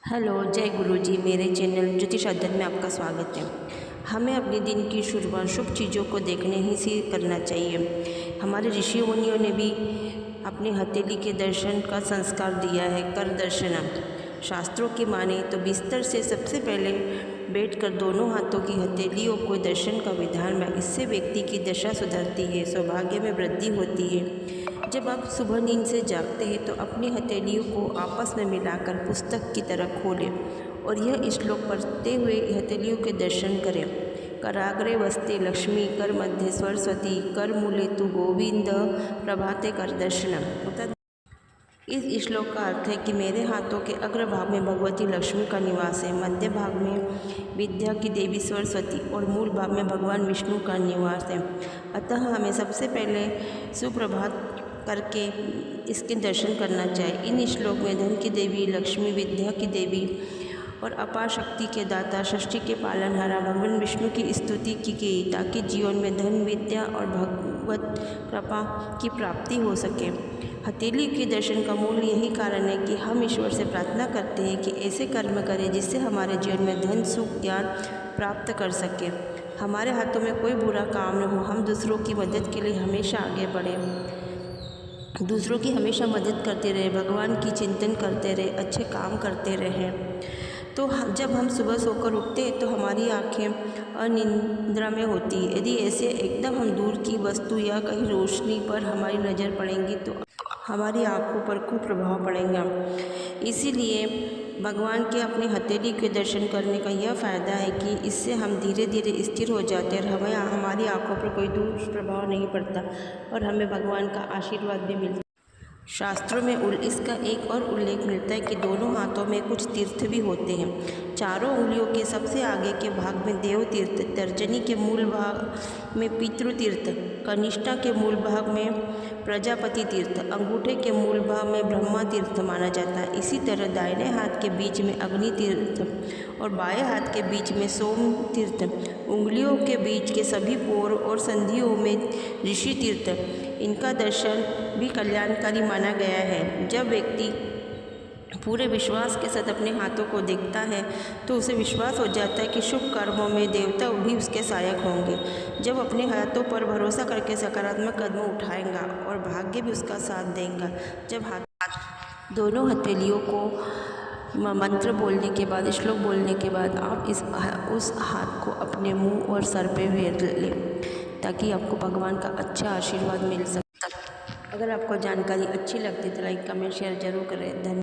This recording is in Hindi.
हेलो, जय गुरु जी। मेरे चैनल ज्योतिष अध्ययन में आपका स्वागत है। हमें अपने दिन की शुरुआत शुभ चीज़ों को देखने ही से करना चाहिए। हमारे ऋषि मुनियों ने भी अपनी हथेली के दर्शन का संस्कार दिया है, कर दर्शनम। शास्त्रों की माने तो बिस्तर से सबसे पहले बैठकर दोनों हाथों की हथेलियों को दर्शन का विधान में, इससे व्यक्ति की दशा सुधरती है, सौभाग्य में वृद्धि होती है। जब आप सुबह नींद से जागते हैं तो अपनी हथेलियों को आपस में मिलाकर पुस्तक की तरह खोलें और यह श्लोक पढ़ते हुए हथेलियों के दर्शन करें। कराग्रे वस्ते लक्ष्मी, कर मध्य सरस्वती, कर मूले तु गोविंद, प्रभाते कर दर्शनम। इस श्लोक का अर्थ है कि मेरे हाथों के अग्रभाग में भगवती लक्ष्मी का निवास है, मध्य भाग में विद्या की देवी सरस्वती और मूल भाग में भगवान विष्णु का निवास है। अतः हमें सबसे पहले सुप्रभात करके इसके दर्शन करना चाहिए। इन श्लोक में धन की देवी लक्ष्मी, विद्या की देवी और अपार शक्ति के दाता, सृष्टि के पालनहारा भगवान विष्णु की स्तुति की गई ताकि जीवन में धन, विद्या और भगवत कृपा की प्राप्ति हो सके। हथेली के दर्शन का मूल यही कारण है कि हम ईश्वर से प्रार्थना करते हैं कि ऐसे कर्म करें जिससे हमारे जीवन में धन, सुख, ज्ञान प्राप्त कर सके। हमारे हाथों में कोई बुरा काम न हो, हम दूसरों की मदद के लिए हमेशा आगे बढ़ें, दूसरों की हमेशा मदद करते रहे, भगवान की चिंतन करते रहे, अच्छे काम करते रहें। तो जब हम सुबह सोकर उठते हैं तो हमारी आंखें अनिद्रा में होती है। यदि ऐसे एकदम हम दूर की वस्तु या कहीं रोशनी पर हमारी नज़र पड़ेंगी तो हमारी आंखों पर कुप्रभाव पड़ेगा। इसीलिए भगवान के अपनी हथेली के दर्शन करने का यह फ़ायदा है कि इससे हम धीरे धीरे स्थिर हो जाते हैं और हमारी आंखों पर कोई दुष्प्रभाव नहीं पड़ता और हमें भगवान का आशीर्वाद भी मिलता है। शास्त्रों में इसका एक और उल्लेख मिलता है कि दोनों हाथों में कुछ तीर्थ भी होते हैं। चारों उंगलियों के सबसे आगे के भाग में देव तीर्थ, तर्जनी के मूल भाग में पितृ तीर्थ, कनिष्ठा के मूल भाग में प्रजापति तीर्थ, अंगूठे के मूल भाग में ब्रह्मा तीर्थ माना जाता है। इसी तरह दाहिने हाथ के बीच में अग्नि तीर्थ और बाएं हाथ के बीच में सोम तीर्थ, उंगलियों के बीच के सभी पोर और संधियों में ऋषि तीर्थ, इनका दर्शन भी कल्याणकारी माना गया है। जब व्यक्ति पूरे विश्वास के साथ अपने हाथों को देखता है तो उसे विश्वास हो जाता है कि शुभ कर्मों में देवता भी उसके सहायक होंगे। जब अपने हाथों पर भरोसा करके सकारात्मक कदम उठाएगा और भाग्य भी उसका साथ देगा। जब दोनों हथेलियों को मंत्र बोलने के बाद, श्लोक बोलने के बाद आप उस हाथ को अपने मुंह और सर पे फेर लें ताकि आपको भगवान का अच्छा आशीर्वाद मिल सके। अगर आपको जानकारी अच्छी लगती है तो लाइक, कमेंट, शेयर जरूर करें। धन्यवाद।